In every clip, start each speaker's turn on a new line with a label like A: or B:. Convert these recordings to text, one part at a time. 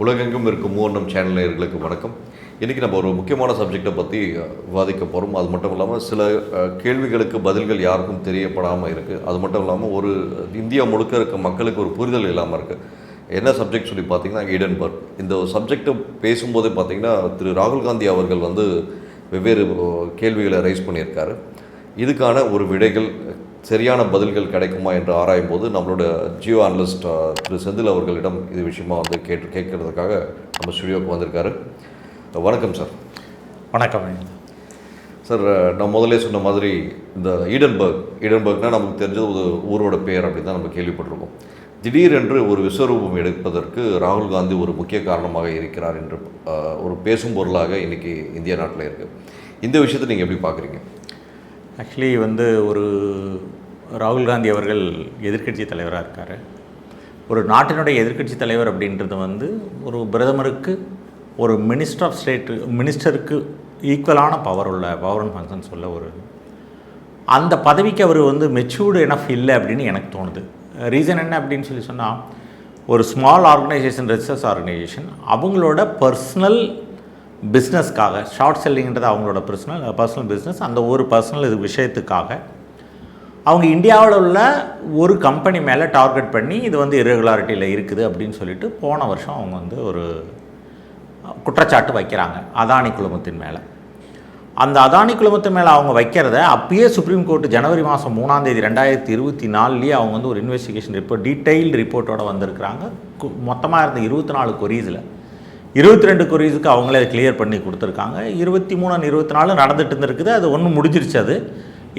A: உலகெங்கும் இருக்கும் மூவண்ணம் சேனல் நேயர்களுக்கு வணக்கம். இன்றைக்கி நம்ம ஒரு முக்கியமான சப்ஜெக்டை பற்றி விவாதிக்க போகிறோம். அது மட்டும் இல்லாமல் சில கேள்விகளுக்கு பதில்கள் யாருக்கும் தெரியப்படாமல் இருக்குது. அது மட்டும் இல்லாமல் ஒரு இந்தியா முழுக்க இருக்க மக்களுக்கு ஒரு புரிதல் இல்லாமல் இருக்குது. என்ன சப்ஜெக்ட் சொல்லி பார்த்தீங்கன்னா ஈடன்பர்க். இந்த சப்ஜெக்டை பேசும்போதே பார்த்தீங்கன்னா திரு ராகுல் காந்தி அவர்கள் வெவ்வேறு கேள்விகளை ரைஸ் பண்ணியிருக்காரு. இதுக்கான ஒரு விடைகள் சரியான பதில்கள் கிடைக்குமா என்று ஆராயும் போது நம்மளோட ஜியோ அனலிஸ்ட் திரு செந்தில் அவர்களிடம் இது விஷயமா கேட்கறதுக்காக நம்ம ஸ்டுடியோவுக்கு வந்திருக்காரு. வணக்கம் சார்.
B: வணக்கம்
A: சார். நான் முதலே சொன்ன மாதிரி இந்த ஈடன்பர்க்னால் நமக்கு தெரிஞ்சது ஒரு ஊரோட பேர் அப்படின்னு தான் நம்ம கேள்விப்பட்டிருக்கோம். திடீரென்று ஒரு விஸ்வரூபம் எடுப்பதற்கு ராகுல் காந்தி ஒரு முக்கிய காரணமாக இருக்கிறார் என்று ஒரு பேசும் பொருளாக இன்றைக்கி இந்திய நாட்டில் இருக்குது. இந்த விஷயத்தை நீங்கள் எப்படி பார்க்குறீங்க?
B: ஆக்சுவலி ஒரு ராகுல் காந்தி அவர்கள் எதிர்க்கட்சி தலைவராக இருக்கார். ஒரு நாட்டினுடைய எதிர்க்கட்சி தலைவர் அப்படின்றது ஒரு பிரதமருக்கு ஒரு மினிஸ்டருக்கு ஈக்குவலான பவர் அண்ட் ஃபங்க்ஷன்ஸ் உள்ள அந்த பதவிக்கு அவர் மெச்சூர்டு எனஃப் இல்லை அப்படின்னு எனக்கு தோணுது. ரீசன் என்ன அப்படின்னு சொன்னால், ஒரு ஸ்மால் ஆர்கனைசேஷன், ரிசர்ச் ஆர்கனைசேஷன், அவங்களோட பர்சனல் பிஸ்னஸ்க்காக, ஷார்ட் செல்லிங்கிறது அவங்களோட பர்சனல் பிஸ்னஸ், அந்த ஒரு பர்சனல் விஷயத்துக்காக அவங்க இந்தியாவில் உள்ள ஒரு கம்பெனி மேலே டார்கெட் பண்ணி இது இர்ரெகுலாரிட்டியில் இருக்குது அப்படின்னு சொல்லிட்டு போன வருஷம் அவங்க ஒரு குற்றச்சாட்டு வைக்கிறாங்க அதானி குழுமத்தின் மேலே. அந்த அதானி குழுமத்தின் மேலே அவங்க வைக்கிறத அப்பயே சுப்ரீம் கோர்ட்டு ஜனவரி மாதம் 3ஆம் தேதி 2024 அவங்க ஒரு இன்வெஸ்டிகேஷன் ரிப்போர்ட், டீட்டெயில்டு ரிப்போர்ட்டோடு வந்திருக்கிறாங்க. மொத்தமாக இருந்த 24 கொரீஸில் 22 கொரீஸுக்கு அவங்களே கிளியர் பண்ணி கொடுத்துருக்காங்க. 23 24 நடந்துட்டு இருந்துருக்குது. அது ஒன்று முடிஞ்சிருச்சு. அது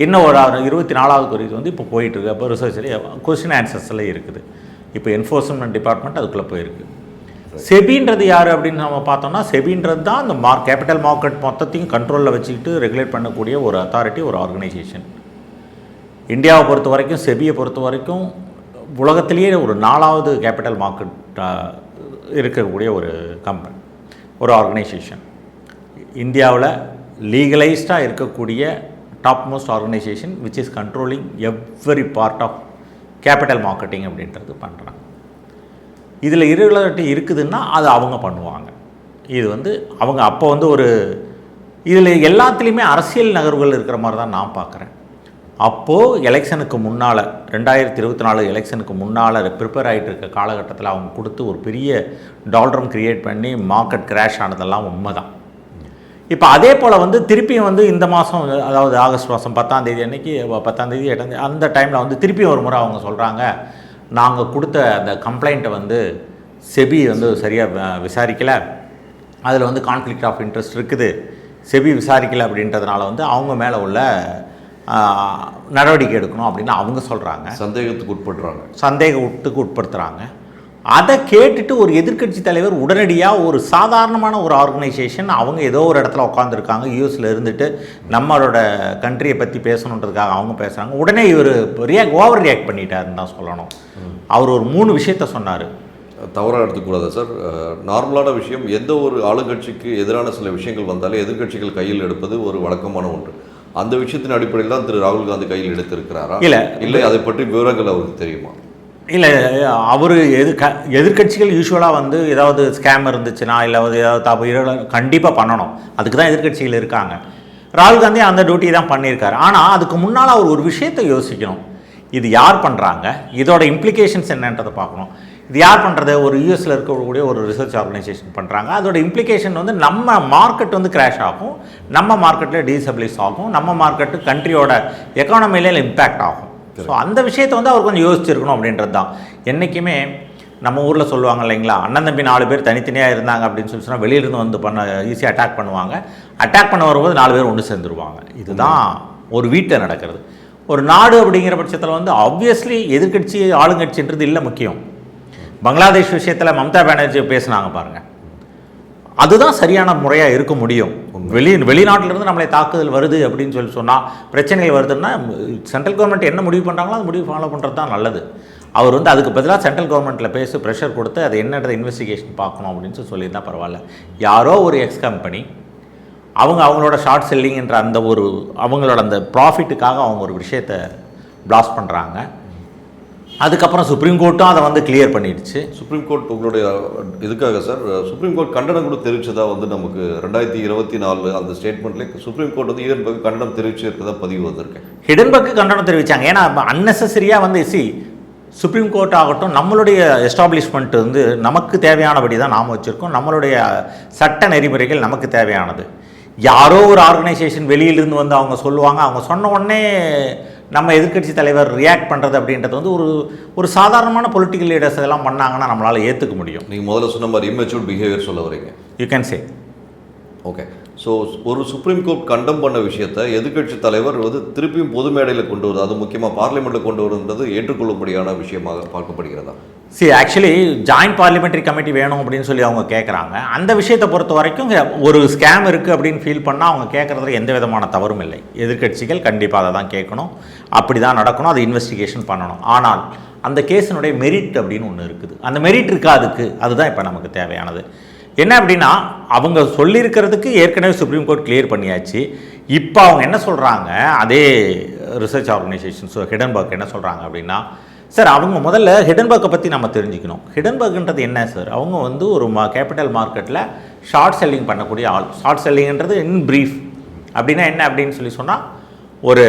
B: இன்னும் ஒரு 24வது கொரீஸ் இப்போ போயிட்டுருக்கு. அப்போ ரிசர்ச்லேயே கொஸ்டின் ஆன்சர்ஸ்லாம் இருக்குது. இப்போ என்ஃபோர்ஸ்மெண்ட் டிபார்ட்மெண்ட் அதுக்குள்ளே போயிருக்கு. செபின்றது யார் அப்படின்னு நம்ம பார்த்தோம்னா, செபின்றது தான் அந்த கேபிட்டல் மார்க்கெட் மொத்தத்தையும் கண்ட்ரோலில் வச்சுக்கிட்டு ரெகுலேட் பண்ணக்கூடிய ஒரு அத்தாரிட்டி, ஒரு ஆர்கனைசேஷன். இந்தியாவை பொறுத்த வரைக்கும், செபியை பொறுத்த வரைக்கும் உலகத்திலேயே ஒரு 4வது கேபிட்டல் மார்க்கெட் இருக்கக்கூடிய ஒரு கம்பெனி, ஒரு ஆர்கனைசேஷன். இந்தியாவில் லீகலைஸ்டாக இருக்கக்கூடிய top most organisation which is controlling every part of capital marketing அப்படின்றது பண்ணுறாங்க. இதில் இர்ரெகுலாரிட்டி இருக்குதுன்னா அது அவங்க பண்ணுவாங்க. இது அவங்க அப்போ இதில் எல்லாத்துலேயுமே அரசியல் நகர்வுகள் இருக்கிற மாதிரி தான் நான் பார்க்குறேன். அப்போது எலெக்ஷனுக்கு முன்னால், 2024 எலெக்ஷனுக்கு முன்னால் ப்ரிப்பேர் ஆகிட்டு இருக்க காலகட்டத்தில் அவங்க கொடுத்து ஒரு பெரிய டால்ட்ரம் க்ரியேட் பண்ணி மார்க்கெட் கிராஷ் ஆனதெல்லாம் உண்மை தான். இப்போ அதே போல் திருப்பியும் இந்த மாதம், அதாவது ஆகஸ்ட் மாதம் 10ஆம் தேதி அன்றைக்கி, 10ஆம் தேதி 8ஆம் தேதி அந்த டைமில் திருப்பியும் ஒரு முறை அவங்க சொல்கிறாங்க, நாங்கள் கொடுத்த அந்த கம்ப்ளைண்ட்டை செபி சரியாக விசாரிக்கலை, அதில் கான்ஃப்ளிக்ட் ஆஃப் இன்ட்ரெஸ்ட் இருக்குது, செபி விசாரிக்கலை அப்படின்றதுனால அவங்க மேலே உள்ள நடவடிக்கை எடுக்கணும் அப்படின்னு அவங்க சொல்கிறாங்க. சந்தேகத்துக்கு உட்படுத்துகிறாங்க. அதை கேட்டுட்டு ஒரு எதிர்க்கட்சி தலைவர் உடனடியாக ஒரு சாதாரணமான ஒரு ஆர்கனைசேஷன், அவங்க ஏதோ ஒரு இடத்துல உட்காந்துருக்காங்க, யூஎஸில் இருந்துட்டு நம்மளோட கண்ட்ரியை பற்றி பேசணுன்றதுக்காக அவங்க பேசுகிறாங்க. உடனே இவர் ஓவர் ரியாக்ட் பண்ணிட்டாருன்னு தான் சொல்லணும். அவர் ஒரு 3 விஷயத்த சொன்னார்.
A: தவறாக எடுத்துக்கூடாது சார். நார்மலான விஷயம், எந்த ஒரு ஆளுங்கட்சிக்கு எதிரான சில விஷயங்கள் வந்தாலே எதிர்க்கட்சிகள் கையில் எடுப்பது ஒரு வழக்கமான ஒன்று. அந்த விஷயத்தின் அடிப்படையில் தான் திரு ராகுல் காந்தி கையில் எடுத்திருக்கிறாரா இல்லை அதை பற்றி விவரங்கள் அவருக்கு தெரியுமா?
B: இல்லை, அவர் எதிர்க்கட்சிகள் யூஸ்வலாக ஏதாவது ஸ்கேம் இருந்துச்சுன்னா இல்லை ஏதாவது தப்பு கண்டிப்பாக பண்ணணும். அதுக்கு தான் எதிர்க்கட்சிகள் இருக்காங்க. ராகுல் காந்தி அந்த டியூட்டி தான் பண்ணியிருக்காரு. ஆனால் அதுக்கு முன்னால் அவர் ஒரு விஷயத்தை யோசிக்கணும். இது யார் பண்ணுறாங்க, இதோட இம்ப்ளிகேஷன்ஸ் என்னன்றதை பார்க்கணும். இது யார் பண்ணுறது? ஒரு யூஎஸில் இருக்கக்கூடிய ஒரு ரிசர்ச் ஆர்கனைசேஷன் பண்ணுறாங்க. அதோட இம்ப்ளிகேஷன் நம்ம மார்க்கெட் கிராஷ் ஆகும், நம்ம மார்க்கெட்டில் டீஸ்டபிளைஸ் ஆகும், நம்ம மார்க்கெட்டு கண்ட்ரியோட எக்கானமியில இம்பேக்ட் ஆகும். ஸோ அந்த விஷயத்தை அவர் கொஞ்சம் யோசிச்சிருக்கணும் அப்படின்றது தான். என்றைக்குமே நம்ம ஊரில் சொல்லுவாங்க இல்லைங்களா, அண்ணன் தம்பி 4 பேர் தனித்தனியாக இருந்தாங்க அப்படின்னு சொன்னால் வெளியிலிருந்து பண்ண ஈஸியாக அட்டாக் பண்ணுவாங்க. அட்டாக் பண்ண வரும்போது 4 பேர் ஒன்று சேர்ந்துருவாங்க. இதுதான் ஒரு வீட்டில் நடக்கிறது. ஒரு நாடு அப்படிங்கிற பட்சத்தில் ஆப்வியஸ்லி எதிர்க்கட்சி ஆளுங்கட்சின்றது இல்லை முக்கியம். பங்களாதேஷ் விஷயத்தில் மம்தா பானர்ஜி பேசுனாங்க பாருங்கள், அதுதான் சரியான முறையாக இருக்க முடியும். வெளிநாட்டிலிருந்து நம்மளை தாக்குதல் வருது அப்படின்னு சொன்னால், பிரச்சனைகள் வருதுன்னா சென்ட்ரல் கவர்மெண்ட் என்ன முடிவு பண்ணுறாங்களோ அது முடிவு ஃபாலோ பண்ணுறது தான் நல்லது. அவர் அதுக்கு பதிலாக சென்ட்ரல் கவர்மெண்ட்டில் பேசி ப்ரெஷர் கொடுத்து அது என்னன்றது இன்வெஸ்டிகேஷன் பார்க்கணும் அப்படின்னு சொல்லியிருந்தால் பரவாயில்ல. யாரோ ஒரு எக்ஸ் கம்பெனி அவங்களோட ஷார்ட் செல்லிங்ன்ற அவங்களோட அந்த ப்ராஃபிட்டுக்காக அவங்க ஒரு விஷயத்தை பிளாஸ்ட் பண்ணுறாங்க. அதுக்கப்புறம் சுப்ரீம் கோர்ட்டும் அதை வந்து கிளியர் பண்ணிடுச்சு.
A: சுப்ரீம் கோர்ட் உங்களுடைய இதுக்காக சார் சுப்ரீம் கோர்ட் கண்டனம் கூட தெரிவிச்சதா வந்து நமக்கு 2024 அந்த ஸ்டேட்மெண்ட்லேயே சுப்ரீம் கோர்ட் வந்து ஹிடன்பர்க் கண்டனம் தெரிவிச்சு இருக்கதா பதிவு வந்திருக்கேன்.
B: ஹிடன்பர்க்கு கண்டனம் தெரிவித்தாங்க. ஏன்னா அன்னெசரியாக வந்து சுப்ரீம் கோர்ட் ஆகட்டும், நம்மளுடைய எஸ்டாப்ளிஷ்மெண்ட் வந்து நமக்கு தேவையானபடி தான் நாம் வச்சுருக்கோம். நம்மளுடைய சட்ட நெறிமுறைகள் நமக்கு தேவையானது. யாரோ ஒரு ஆர்கனைசேஷன் வெளியிலிருந்து வந்து அவங்க சொல்லுவாங்க, அவங்க சொன்ன உடனே நம்ம எதிர்க்கட்சி தலைவர் ரியாக்ட் பண்ணுறது அப்படின்றது வந்து ஒரு சாதாரணமான பொலிட்டிக்கல் லீடர்ஸ் இதெல்லாம் பண்ணாங்கன்னா நம்மளால் ஏற்றுக்க முடியும்.
A: நீங்கள் முதல்ல சொன்ன மாதிரி இம்மெச்சூர்ட் பிஹேவியர் சொல்ல வரீங்க.
B: You can say.
A: Okay. So ஒரு சுப்ரீம் கோர்ட் கண்டம் பண்ண விஷயத்தை எதிர்க்கட்சி தலைவர் வந்து திருப்பியும் பொது மேடையில் கொண்டு வருது, அது முக்கியமாக பார்லிமெண்ட்டில் கொண்டு வருன்றது ஏற்றுக்கொள்ளும்படியான விஷயமாக பார்க்கப்படுகிறதா?
B: ஆக்சுவலி ஜாயிண்ட் பார்லிமெண்ட்ரி கமிட்டி வேணும் அப்படின்னு சொல்லி அவங்க கேட்குறாங்க. அந்த விஷயத்தை பொறுத்த வரைக்கும் ஒரு ஸ்கேம் இருக்குது அப்படின்னு ஃபீல் பண்ணால் அவங்க கேட்குறதுல எந்த விதமான தவறும் இல்லை. எதிர்க்கட்சிகள் கண்டிப்பாக அதை தான் கேட்கணும், அப்படி தான் நடக்கணும், அதை இன்வெஸ்டிகேஷன் பண்ணணும். ஆனால் அந்த கேஸினுடைய மெரிட் அப்படின்னு ஒன்று இருக்குது. அந்த மெரிட் இருக்கா அதுக்கு, அதுதான் இப்போ நமக்கு தேவையானது. என்ன அப்படின்னா, அவங்க சொல்லியிருக்கிறதுக்கு ஏற்கனவே சுப்ரீம் கோர்ட் கிளியர் பண்ணியாச்சு. இப்போ அவங்க என்ன சொல்கிறாங்க, அதே ரிசர்ச் ஆர்கனைசேஷன்ஸ் ஹிடன்பர்க் என்ன சொல்கிறாங்க அப்படின்னா, சார் அவங்க முதல்ல ஹிடன்பர்க்கை பற்றி நம்ம தெரிஞ்சுக்கணும். ஹிடன்பர்க்ன்றது என்ன சார், அவங்க வந்து ஒரு கேபிட்டல் மார்க்கெட்டில் ஷார்ட் செல்லிங் பண்ணக்கூடிய ஆள். ஷார்ட் செல்லிங்ன்றது இன் ப்ரீஃப் அப்படின்னா என்ன அப்படின்னு சொல்லி சொன்னால், ஒரு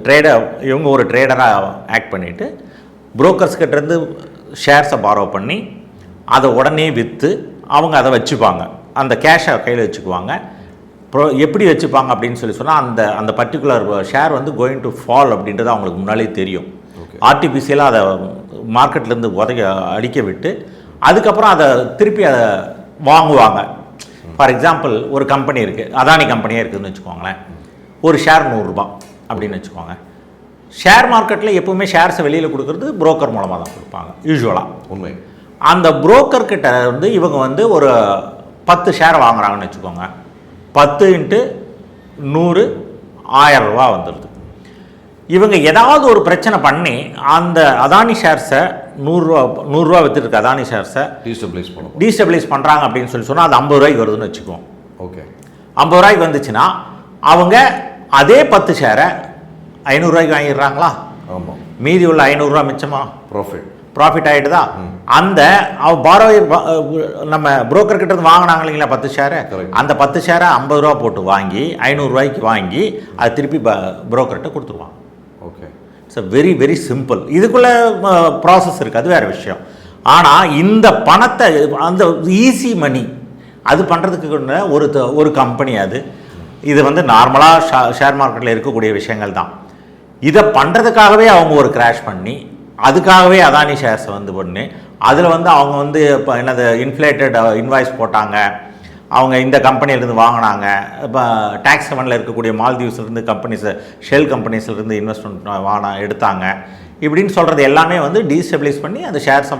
B: ட்ரேடர், இவங்க ஒரு ட்ரேடராக ஆக்ட் பண்ணிவிட்டு புரோக்கர்ஸ்கிட்டேருந்து ஷேர்ஸை பாரோ பண்ணி அதை உடனே விற்று அவங்க அதை வச்சுப்பாங்க, அந்த கேஷை கையில் வச்சுக்குவாங்க. எப்படி வச்சுப்பாங்க அப்படின்னு சொல்லி சொன்னால், அந்த பர்டிகுலர் ஷேர் வந்து கோயிங் டு ஃபால் அப்படின்றது அவங்களுக்கு முன்னாலே தெரியும். ஆர்டிஃபிஷியலாக அதை மார்க்கெட்லேருந்து அடிக்க விட்டு அதுக்கப்புறம் அதை திருப்பி அதை வாங்குவாங்க. ஃபார் எக்ஸாம்பிள், ஒரு கம்பெனி இருக்குது, அதானி கம்பெனியாக இருக்குதுன்னு வச்சுக்கோங்களேன். ஒரு ஷேர் 100 ரூபா அப்படின்னு வச்சுக்கோங்க. ஷேர் மார்க்கெட்டில் எப்போவுமே ஷேர்ஸை வெளியில் கொடுக்குறது புரோக்கர் மூலமாக தான் கொடுப்பாங்க யூஸ்வலாக.
A: உண்மை.
B: அந்த புரோக்கர்கிட்ட வந்து இவங்க வந்து ஒரு 10 ஷேர் வாங்குறாங்கன்னு வச்சுக்கோங்க. 10 × 100 1000 ரூபா வந்துடுது. இவங்க ஏதாவது ஒரு பிரச்சனை பண்ணி அந்த அதானி ஷேர்ஸை 100 ரூபா விற்றுருக்கு அதானி ஷேர்ஸை டீஸ்டபிளைஸ் பண்ணுறாங்க அப்படின்னு சொல்லி சொன்னால் அது 50 ரூபாய்க்கு வருதுன்னு வச்சுக்குவோம்.
A: ஓகே.
B: 50 ரூபாய்க்கு வந்துச்சுன்னா அவங்க அதே 10 ஷேரை 500 ரூபாய்க்கு வாங்கிடுறாங்களா?
A: ஆமாம்.
B: மீதி உள்ள 500 ரூபா மிச்சமா ப்ராஃபிட் ஆகிடுதா? அந்த நம்ம புரோக்கர் கிட்ட இருந்து வாங்கினாங்க இல்லைங்களா 10 ஷேரை, அந்த 10 ஷேரை 50 ரூபா போட்டு வாங்கி 500 ரூபாய்க்கு வாங்கி அது திருப்பி புரோக்கர்கிட்ட கொடுத்துருவாங்க.
A: Okay.
B: It's very very simple. இதுக்குள்ளே ப்ராசஸ் இருக்குது, அது வேறு விஷயம். ஆனால் இந்த பணத்தை, அந்த ஈஸி மணி அது பண்ணுறதுக்கு ஒரு கம்பெனி அது. இது வந்து நார்மலாக ஷேர் மார்க்கெட்டில் இருக்கக்கூடிய விஷயங்கள் தான். இதை பண்ணுறதுக்காகவே அவங்க ஒரு கிராஷ் பண்ணி அதுக்காகவே அதானி ஷேர்ஸை வந்து பண்ணி அதில் வந்து அவங்க வந்து இப்போ என்னது இன்ஃப்ளேட்டட் இன்வாய்ஸ் போட்டாங்க. அவங்க இந்த கம்பெனியிலேருந்து வாங்கினாங்க. இப்போ டேக்ஸ் ஹெவனில் இருக்கக்கூடிய மால்தீவ்ஸ்லேருந்து கம்பெனிஸை, ஷெல் கம்பெனிஸ்லேருந்து இன்வெஸ்ட்மெண்ட் எடுத்தாங்க இப்படின்னு சொல்கிறது எல்லாமே வந்து டீஸ்டபிளைஸ் பண்ணி அந்த ஷேர்ஸை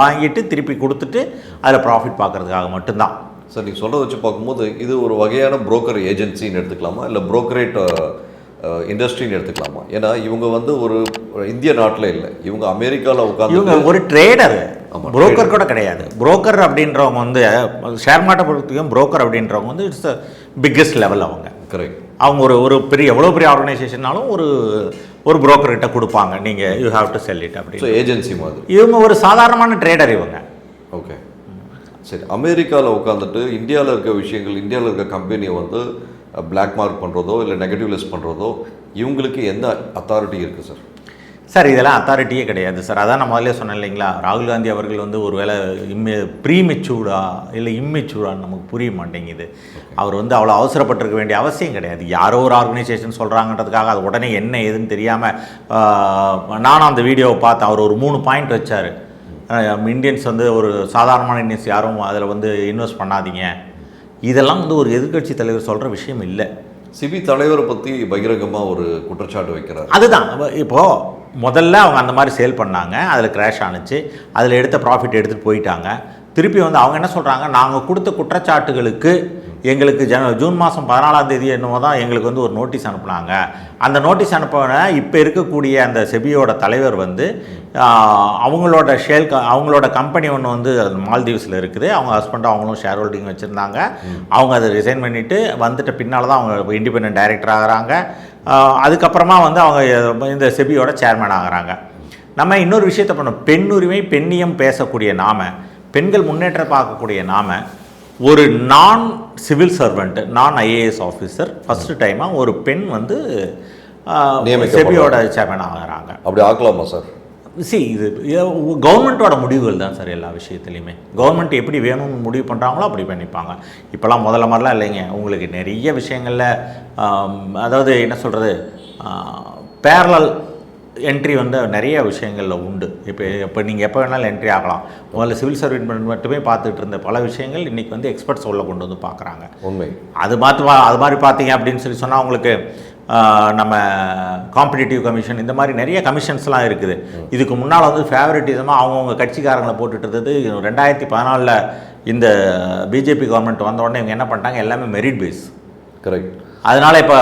B: வாங்கிட்டு திருப்பி கொடுத்துட்டு அதில் ப்ராஃபிட் பார்க்குறதுக்காக மட்டும்தான்.
A: சார், நீங்கள் சொல்கிறத வச்சு பார்க்கும்போது இது ஒரு வகையான புரோக்கர் ஏஜென்சின்னு எடுத்துக்கலாமா, இல்லை புரோக்கரேட் இண்டஸ்ட்ரின்னு எடுத்துக்கலாமா? ஏன்னா இவங்க வந்து ஒரு இந்திய நாட்டில் இல்லை, இவங்க அமெரிக்காவில் உட்காந்து
B: இவங்க ஒரு ட்ரேடர், புரோக்கர் கூட கிடையாது. புரோக்கர் அப்படின்றவங்க வந்து ஷேர் மார்க்கெட்டை பொறுத்தவரைக்கும் புரோக்கர் அப்படின்றவங்க வந்து இட்ஸ் பிக்கெஸ்ட் லெவல். அவங்க
A: கரெக்ட்.
B: அவங்க ஒரு பெரிய எவ்வளோ பெரிய ஆர்கனைசேஷன்னாலும் ஒரு புரோக்கர்கிட்ட கொடுப்பாங்க, நீங்கள் you have to sell it அப்படி.
A: ஏஜென்சி மாதிரி.
B: இவங்க ஒரு சாதாரணமான ட்ரேடர் இவங்க.
A: ஓகே. சரி, அமெரிக்காவில் உட்காந்துட்டு இந்தியாவில் இருக்க விஷயங்கள், இந்தியாவில் இருக்க கம்பெனியை வந்து பிளாக் மார்க் பண்ணுறதோ இல்லை நெகட்டிவ் லிஸ்ட் பண்ணுறதோ இவங்களுக்கு என்ன அத்தாரிட்டி இருக்குது சார்?
B: சார், இதெல்லாம் அத்தாரிட்டியே கிடையாது சார். அதான் நான் முதல்ல சொன்னேன் இல்லைங்களா, ராகுல் காந்தி அவர்கள் வந்து ஒரு வேளை ப்ரீமெச்சூர்டா இல்லை இம்மெச்சூர்டான்னு நமக்கு புரிய மாட்டேங்குது. அவர் வந்து அவ்வளோ அவசரப்பட்டிருக்க வேண்டிய அவசியம் கிடையாது. யாரோ ஒரு ஆர்கனைசேஷன் சொல்கிறாங்கன்றதுக்காக அது உடனே என்ன ஏதுன்னு தெரியாமல், நானும் அந்த வீடியோவை பார்த்தேன். அவர் ஒரு 3 பாயிண்ட் வச்சார். இந்தியன்ஸ் வந்து ஒரு சாதாரணமான இந்தியன்ஸ் யாரும் அதில் வந்து இன்வெஸ்ட் பண்ணாதீங்க. இதெல்லாம் வந்து ஒரு எதிர்க்கட்சி தலைவர் சொல்கிற விஷயம் இல்லை.
A: சிபி தலைவரை பற்றி பகிரங்கமாக ஒரு குற்றச்சாட்டு வைக்கிறார்.
B: அதுதான் இப்போது முதல்ல அவங்க அந்த மாதிரி சேல் பண்ணாங்க, அதில் கிராஷ் ஆணுச்சு, அதில் எடுத்த ப்ராஃபிட் எடுத்துகிட்டு போயிட்டாங்க. திருப்பி வந்து அவங்க என்ன சொல்கிறாங்க, நாங்கள் கொடுத்த குற்றச்சாட்டுகளுக்கு எங்களுக்கு ஜூன் மாதம் 14ஆம் தேதி என்னமோ தான் எங்களுக்கு வந்து ஒரு நோட்டீஸ் அனுப்புனாங்க. அந்த நோட்டீஸ் அனுப்பின இப்போ இருக்கக்கூடிய அந்த செபியோட தலைவர் வந்து அவங்களோட கம்பெனி ஒன்று வந்து மால்தீவ்ஸில் இருக்குது. அவங்க ஹஸ்பண்டும் அவங்களும் ஷேர் ஹோல்டிங் வச்சுருந்தாங்க. அவங்க அதை ரிசைன் பண்ணிவிட்டு வந்துட்ட பின்னால் தான் அவங்க இண்டிபெண்டன்ட் டைரக்டர் ஆகிறாங்க. அதுக்கப்புறமா வந்து அவங்க இந்த செபியோட சேர்மேன் ஆகிறாங்க. நம்ம இன்னொரு விஷயத்தை பண்ணோம். பெண் உரிமை பெண்ணியம் பேசக்கூடிய நாம, பெண்கள் முன்னேற்றம் பார்க்கக்கூடிய நாம, ஒரு நான் சிவில் சர்வெண்ட், நான் ஐஏஎஸ் ஆஃபீஸர் ஃபஸ்ட்டு டைமாக ஒரு பெண் வந்து செபியோட சேர்மன் ஆகிறாங்க.
A: அப்படி ஆக்கலாமா சார்?
B: இது கவர்மெண்ட்டோட முடிவுகள் தான் சார். எல்லா விஷயத்துலையுமே கவர்மெண்ட் எப்படி வேணும்னு முடிவு பண்ணுறாங்களோ அப்படி பண்ணிப்பாங்க. இப்போல்லாம் முதல்ல மாதிரிலாம் இல்லைங்க. உங்களுக்கு நிறைய விஷயங்களில் அதாவது என்ன சொல்கிறது, பேரலல் என்ட்ரி வந்து நிறைய விஷயங்களில் உண்டு. இப்போ நீங்கள் எப்போ வேணாலும் என்ட்ரி ஆகலாம். முதல்ல சிவில் சர்வீஸ் மட்டுமே பார்த்துட்டு இருந்த பல விஷயங்கள் இன்றைக்கி வந்து எக்ஸ்பர்ட்ஸ் உள்ள கொண்டு வந்து பார்க்குறாங்க.
A: உண்மை.
B: அது மாதிரி பார்த்தீங்க அப்படின்னு சொன்னால் உங்களுக்கு நம்ம காம்படிட்டிவ் கமிஷன், இந்த மாதிரி நிறைய கமிஷன்ஸ்லாம் இருக்குது. இதுக்கு முன்னால் வந்து ஃபேவரட்டிசமாக அவங்கவுங்க கட்சிக்காரங்களை போட்டுட்டு இருந்தது. 2014 இந்த பிஜேபி கவர்மெண்ட் வந்த உடனே இவங்க என்ன பண்ணிட்டாங்க, எல்லாமே மெரிட் பேஸ்.
A: கரெக்ட்.
B: அதனால் இப்போ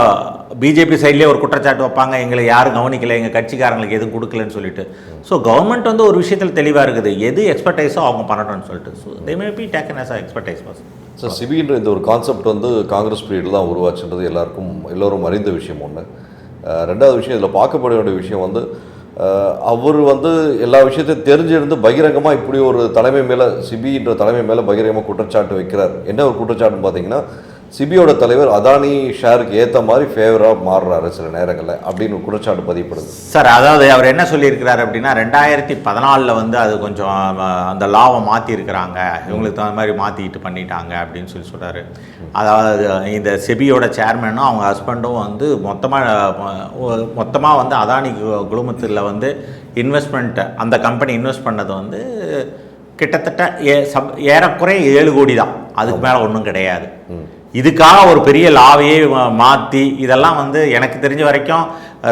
B: பிஜேபி சைட்லேயே ஒரு குற்றச்சாட்டு வைப்பாங்க, எங்களை யாரும் கவனிக்கலை, எங்கள் கட்சிக்காரங்களுக்கு எதுவும் கொடுக்கலன்னு சொல்லிட்டு. ஸோ கவர்மெண்ட் வந்து ஒரு விஷயத்தில் தெளிவாக இருக்குது, எது எக்ஸ்பர்டைஸோ அவங்க பண்ணணும்னு சொல்லிட்டு. So they may be taken as expertise person.
A: Sir, சிபின்ற இந்த ஒரு கான்செப்ட் வந்து காங்கிரஸ் பீரியடில் தான் உருவாச்சுன்றது எல்லோரும் அறிந்த விஷயம் ஒன்று. ரெண்டாவது விஷயம், இதில் பார்க்கப்பட வேண்டிய விஷயம் வந்து அவர் வந்து எல்லா விஷயத்தையும் தெரிஞ்சிருந்து பகிரங்கமாக இப்படி ஒரு தலைமை மேலே, சிபின்ற தலைமை மேலே பகிரங்கமாக குற்றச்சாட்டு வைக்கிறார். என்ன ஒரு குற்றச்சாட்டுன்னு பார்த்தீங்கன்னா, சிபியோட தலைவர் அதானி ஷேருக்கு ஏற்ற மாதிரி ஃபேவராக மாறுறாரு சில நேரங்களில் அப்படின்னு ஒரு குற்றச்சாட்டு பதியப்படுது.
B: சார், அதாவது அவர் என்ன சொல்லியிருக்கிறார் அப்படின்னா, 2014 வந்து அது கொஞ்சம் அந்த லாவை மாற்றிருக்கிறாங்க, இவங்களுக்கு தகுந்த மாதிரி மாற்றிக்கிட்டு பண்ணிட்டாங்க அப்படின்னு சொல்கிறாரு. அதாவது இந்த செபியோட சேர்மனும் அவங்க ஹஸ்பண்டும் வந்து மொத்தமாக வந்து அதானி குழுமத்தில் வந்து இன்வெஸ்ட்மெண்ட், அந்த கம்பெனி இன்வெஸ்ட் பண்ணது வந்து கிட்டத்தட்ட ஏறக்குறைய 7 கோடி தான், அதுக்கு மேலே ஒன்றும் கிடையாது. இதுக்காக ஒரு பெரிய லாவையே மாற்றி இதெல்லாம் வந்து எனக்கு தெரிஞ்ச வரைக்கும்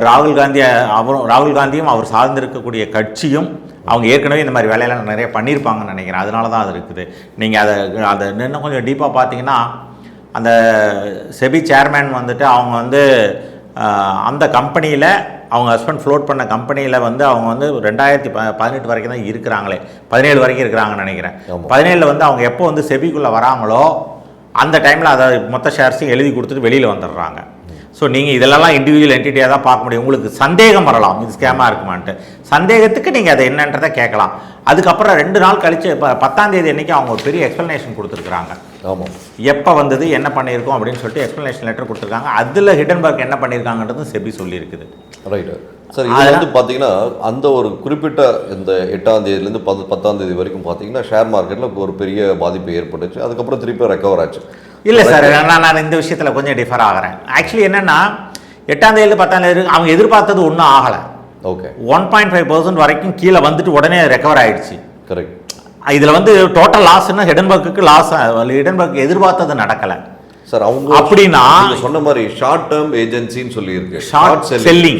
B: ராகுல் காந்தியும் அவர் சார்ந்திருக்கக்கூடிய கட்சியும் அவங்க ஏற்கனவே இந்த மாதிரி வேலையெல்லாம் நிறைய பண்ணியிருப்பாங்கன்னு நினைக்கிறேன். அதனால தான் அது இருக்குது. நீங்கள் அதை இன்னும் கொஞ்சம் டீப்பாக பார்த்தீங்கன்னா, அந்த செபி சேர்மேன் வந்துட்டு அவங்க வந்து அந்த கம்பெனியில், அவங்க ஹஸ்பண்ட் ஃப்ளோட் பண்ண கம்பெனியில் வந்து அவங்க வந்து 2018 வரைக்கும் தான் இருக்கிறாங்களே, 17 வரைக்கும் இருக்கிறாங்கன்னு நினைக்கிறேன். 17 வந்து அவங்க எப்போ வந்து செபிக்குள்ளே வராங்களோ அந்த டைமில் அதை மொத்த ஷேர்ஸையும் எழுதி கொடுத்துட்டு வெளியில் வந்துடுறாங்க. ஸோ நீங்கள் இதெல்லாம் இண்டிவிஜுவல் என்டிட்டியாக தான் பார்க்க முடியும். உங்களுக்கு சந்தேகம் வரலாம், இது ஸ்கேமாக இருக்குமான்ட்டு. சந்தேகத்துக்கு நீங்கள் அதை என்னன்றதை கேட்கலாம். அதுக்கப்புறம் 2 நாள் கழித்து இப்போ 10ஆம் தேதி அன்றைக்கி அவங்க ஒரு பெரிய எக்ஸ்ப்ளனேஷன் கொடுத்துருக்குறாங்க.
A: ஆமாம்,
B: எப்போ வந்தது, என்ன பண்ணியிருக்கோம் அப்படின்னு சொல்லிட்டு எக்ஸ்ப்ளனேஷன் லெட்டர் கொடுத்துருக்காங்க. அதில் ஹிடன்பர்க் என்ன பண்ணியிருக்காங்கன்றதும் செபி சொல்லியிருக்குது.
A: Right sir. இது வந்து பார்த்தீங்கன்னா அந்த ஒரு குறிப்பிட்ட இந்த 8ஆம் தேதியிலேருந்து 10ஆம் தேதி வரைக்கும் பார்த்தீங்கன்னா ஷேர் மார்க்கெட்டில் ஒரு பெரிய பாதிப்பு ஏற்பட்டுச்சு. அதுக்கப்புறம் திருப்பி ரெக்கவர் ஆச்சு.
B: இல்லை சார், நான் இந்த விஷயத்தில் கொஞ்சம் டிஃபர் ஆகிறேன். ஆக்சுவலி என்னென்னா, 8ஆம் தேதியில் 10ஆம் தேதி அவங்க எதிர்பார்த்தது ஒன்றும் ஆகலை.
A: ஓகே,
B: 1.5% வரைக்கும் கீழே வந்துட்டு உடனே ரெக்கவர் ஆகிடுச்சு.
A: கரெக்ட்.
B: இதில் வந்து டோட்டல் லாஸ்ன்னா ஹிடன்பர்க்கு லாஸ், ஹிடன்பர்க் எதிர்பார்த்தது நடக்கலை
A: சார். அவங்க அப்படின்னா சொன்ன மாதிரி ஷார்ட் டேர்ம் ஏஜென்சின்னு சொல்லி இருக்கு, ஷார்ட் செல்லிங்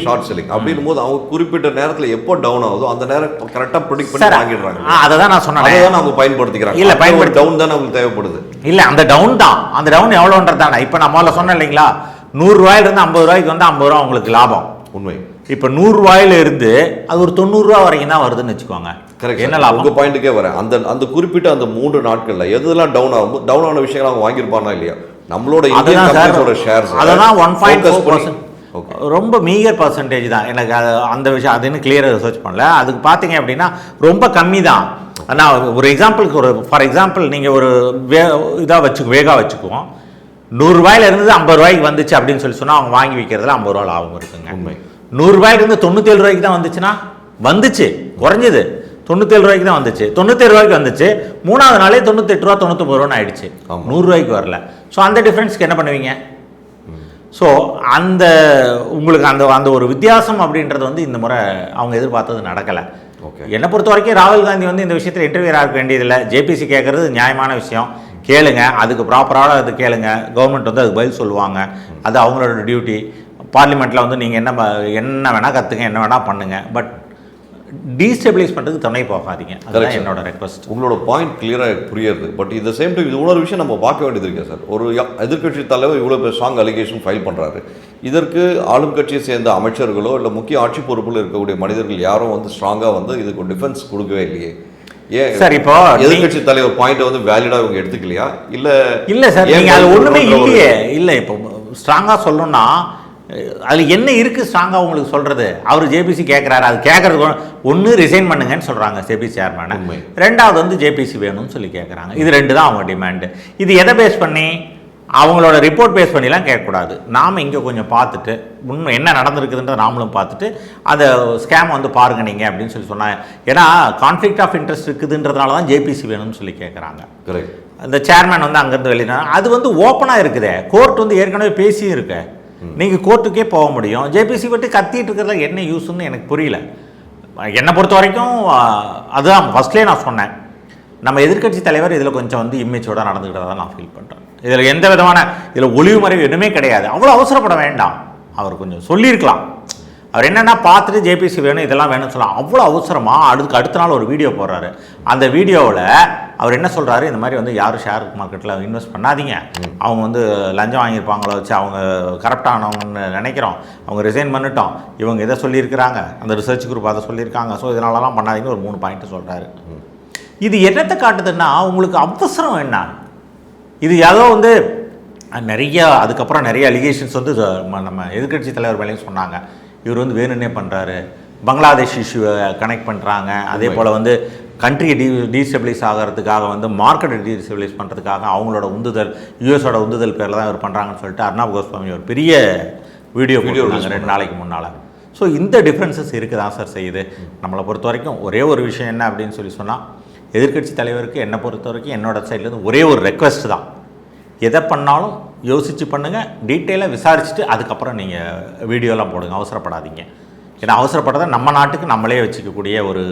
A: அப்படின்னும் போது அவங்க குறிப்பிட்ட நேரத்தில் எப்போ டவுன் ஆகுதோ அந்த நேரம் கரெக்டாக ப்ரெடிக்ட் பண்ணி வாங்கிடுறாங்க.
B: அதை தான் நான் சொன்னேன்,
A: அதை தான் அவங்க பயன்படுத்திக்கிறாங்க. இல்லை, பயன்படுத்தி டவுன் தான் அவங்களுக்கு தேவைப்படுது.
B: இல்லை, அந்த டவுன் தான், அந்த டவுன் எவ்வளோன்றது தானே. இப்போ நம்ம முதல்ல சொன்னேன் இல்லைங்களா, 100 ரூபாயிலிருந்து 50 ரூபாய்க்கு வந்து 50 ரூபா உங்களுக்கு லாபம்.
A: உண்மை.
B: இப்போ 100 ரூபாயில இருந்து அது ஒரு 90 ரூபா வரைக்கும் தான் வருதுன்னு வச்சுக்கோங்க.
A: கரெக்ட். என்ன லாபம்? உங்கள் பாயிண்ட்டுக்கே வரேன். அந்த குறிப்பிட்ட அந்த 3 நாட்களில் எதெல்லாம் டவுன் ஆன விஷயங்கள் அவங்க வாங்கியிருப்பானா இல்லையா? நம்மளோட ஷேர்ஸ் அதெல்லாம் 1.4%, ரொம்ப மீகர் பர்சன்டேஜ் தான். எனக்கு அந்த விஷயம் அது இன்னும் கிளியராக ரிசர்ச் பண்ணல. அதுக்கு பார்த்தீங்க அப்படின்னா ரொம்ப கம்மி தான். ஆனால் ஒரு எக்ஸாம்பிளுக்கு, ஃபார் எக்ஸாம்பிள் நீங்கள் ஒரு வேகா வச்சுக்குவோம். 100 ரூபாயில இருந்து 50 ரூபாய்க்கு வந்துச்சு அப்படின்னு சொன்னால் அவங்க வாங்கி வைக்கிறதுல 50 ரூபா லாபம் இருக்குங்க. 100 ரூபாயிலிருந்து 97 ரூபாய்க்கு தான் வந்துச்சுன்னா வந்துச்சு, குறைஞ்சது 97 ரூபாய்க்கு தான் வந்துச்சு. 97 ரூபாய்க்கு வந்துச்சு, 3ஆவது நாளே 98 ரூபா 99 ரூபான்னு ஆயிடுச்சு. 100 ரூபாய்க்கு வரல. ஸோ அந்த டிஃப்ரென்ஸ்க்கு என்ன பண்ணுவீங்க? ஸோ அந்த உங்களுக்கு அந்த ஒரு வித்தியாசம் அப்படின்றது வந்து இந்த முறை அவங்க எதிர்பார்த்தது நடக்கலை. என்னை பொறுத்த வரைக்கும் ராகுல் காந்தி வந்து இந்த விஷயத்தில் இன்டர்வியூ ஆக வேண்டியதில்லை. ஜேபிசி கேட்குறது நியாயமான விஷயம், கேளுங்க, அதுக்கு ப்ராப்பராக அது கேளுங்க. கவர்மெண்ட் வந்து அதுக்கு பதில் சொல்லுவாங்க, அது அவங்களோட டியூட்டி. பார்லிமெண்ட்டில் வந்து நீங்கள் என்ன வேணால் கற்றுங்க, என்ன வேணால் பண்ணுங்கள், பட் டீஸ்டெபிலைஸ் பண்ணுறதுக்கு துணை போகாதீங்க. அதுதான் என்னோட ரெக்வஸ்ட். உங்களோட பாயிண்ட் கிளியராக புரியுது. பட் இந்த சேம் டைம் இது இன்னொரு விஷயம் நம்ம பார்க்க வேண்டியது இருக்கேன் சார். ஒரு எதிர்கட்சி தலைவர் இவ்வளோ பேர் ஸ்ட்ராங் அலிகேஷன் ஃபைல் பண்ணுறாரு. இதற்கு ஆளும் கட்சியை சேர்ந்த அமைச்சர்களோ இல்லை முக்கிய ஆட்சி பொறுப்பில் இருக்கக்கூடிய மனிதர்கள் யாரும் வந்து ஸ்ட்ராங்காக வந்து இதுக்கு டிஃபென்ஸ் கொடுக்கவே இல்லையே. ஏன் சார் இப்போ எதிர்கட்சி தலைவர் பாயிண்ட்டை வந்து வேலிடாக இவங்க எடுத்துக்கலையா? இல்லை சார்,
B: நீங்கள் அது ஒன்றுமே இல்லையே. இல்லை, இப்போ ஸ்ட்ராங்காக சொல்லணும்னா அதில் என்ன இருக்குது ஸ்ட்ராங்காக உங்களுக்கு சொல்கிறது? அவர் ஜேபிசி கேட்குறாரு, அது கேட்குறது ஒன்று ரிசைன் பண்ணுங்கன்னு சொல்கிறாங்க ஜேபிசி சேர்மேனை, ரெண்டாவது வந்து ஜேபிசி வேணும்னு சொல்லி கேட்குறாங்க. இது ரெண்டு தான் அவங்க டிமாண்டு. இது எதை பேஸ் பண்ணி? அவங்களோட ரிப்போர்ட் பேஸ் பண்ணிலாம் கேட்கக்கூடாது. நாம் இங்கே கொஞ்சம் பார்த்துட்டு உண்மை என்ன நடந்திருக்குதுன்ற நாமளும் பார்த்துட்டு அதை ஸ்கேம் வந்து பாருங்க நீங்கள் அப்படின்னு சொல்லி சொன்னாங்க. ஏன்னா கான்ஃப்ளிக்ட் ஆஃப் இன்ட்ரெஸ்ட் இருக்குதுன்றதுனால தான் ஜேபிசி வேணும்னு சொல்லி கேட்குறாங்க.
A: கரெக்ட்.
B: அந்த சேர்மேன் வந்து அங்கேருந்து வெளியினா அது வந்து ஓப்பனாக இருக்குதே. கோர்ட் வந்து ஏற்கனவே பேசியும் இருக்கு. நீங்கள் கோர்ட்டுக்கே போக முடியும். ஜேபிசி விட்டு கத்திட்டு இருக்கிறதுல என்ன யூஸ்ன்னு எனக்கு புரியல. என்னை பொறுத்த வரைக்கும் அதுதான் ஃபஸ்ட்லேயே நான் சொன்னேன், நம்ம எதிர்க்கட்சி தலைவர் இதில் கொஞ்சம் வந்து இமேஜோடு நடந்துக்கிட்டதாக நான் ஃபீல் பண்ணுறேன். இதில் எந்த விதமான இதில் ஒளிவு மறைவு எதுவுமே கிடையாது. அவ்வளோ அவசரப்பட வேண்டாம். அவர் கொஞ்சம் சொல்லியிருக்கலாம். அவர் என்னென்னா பார்த்துட்டு ஜேபிசி வேணும் இதெல்லாம் வேணும்னு சொல்லலாம். அவ்வளோ அவசரமாக அடுத்த நாள் ஒரு வீடியோ போடுறாரு. அந்த வீடியோவில் அவர் என்ன சொல்கிறாரு, இந்த மாதிரி வந்து யாரும் ஷேர் மார்க்கெட்டில் இன்வெஸ்ட் பண்ணாதீங்க, அவங்க வந்து லஞ்சம் வாங்கியிருப்பாங்களோ வச்சு அவங்க கரெக்டானவங்கன்னு நினைக்கிறோம், அவங்க ரிசைன் பண்ணிட்டோம், இவங்க இதை சொல்லியிருக்கிறாங்க, அந்த ரிசர்ச் குரூப் அதை சொல்லியிருக்காங்க, ஸோ இதனாலலாம் பண்ணாதீங்கன்னு ஒரு 3 பாயிண்ட்டு சொல்கிறாரு. இது என்னத்தை காட்டுதுன்னா உங்களுக்கு அவசரம் என்ன? இது ஏதோ வந்து நிறைய அதுக்கப்புறம் நிறைய அலிகேஷன்ஸ் வந்து நம்ம எதிர்க்கட்சி தலைவர் மேலேயும் சொன்னாங்க. இவர் வந்து வேணுன்னே பண்ணுறாரு, பங்களாதேஷ் இஷ்யூவை கனெக்ட் பண்ணுறாங்க, அதே போல் வந்து கண்ட்ரியை டீஸ்டெபிளைஸ் ஆகிறதுக்காக வந்து மார்க்கெட்டை டீஸ்டெபிளைஸ் பண்ணுறதுக்காக அவங்களோட உந்துதல் யூஎஸோட உந்துதல் பேரில் தான் இவர் பண்ணுறாங்கன்னு சொல்லிட்டு அர்ணாப் கோஸ்வாமி ஒரு பெரிய வீடியோ 2 நாளைக்கு முன்னால். ஸோ இந்த டிஃப்ரென்சஸ் இருக்குது தான் சார் செய்யுது. நம்மளை பொறுத்த வரைக்கும் ஒரே ஒரு விஷயம் என்ன அப்படின்னு சொல்லி சொன்னால், எதிர்க்கட்சி தலைவருக்கு என்னை பொறுத்த வரைக்கும் என்னோடய சைட்லேருந்து ஒரே ஒரு ரெக்வெஸ்ட் தான், எதை பண்ணாலும் யோசித்து பண்ணுங்கள், டீட்டெயிலாக விசாரிச்சுட்டு அதுக்கப்புறம் நீங்கள் வீடியோலாம் போடுங்க, அவசரப்படாதீங்க. ஏன்னா அவசரப்பட்டதை நம்ம நாட்டுக்கு நம்மளே வச்சுக்கக்கூடிய ஒரு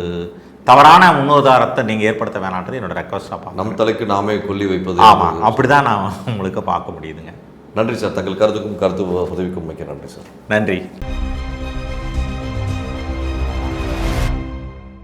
B: தவறான முன்னுதாரணத்தை நீங்கள் ஏற்படுத்த வேணான்றது என்னோட ரெக்வஸ்ட்டாக பார்க்க.
A: நம் தலைக்கு நாமே கொல்லி வைப்பது.
B: ஆமாம், அப்படி தான் நான் உங்களுக்கு பார்க்க முடியுதுங்க.
A: நன்றி சார். தங்கள் கருத்துக்கும் கருத்து உதவிக்கும் மிக்க நன்றி சார்.
B: நன்றி.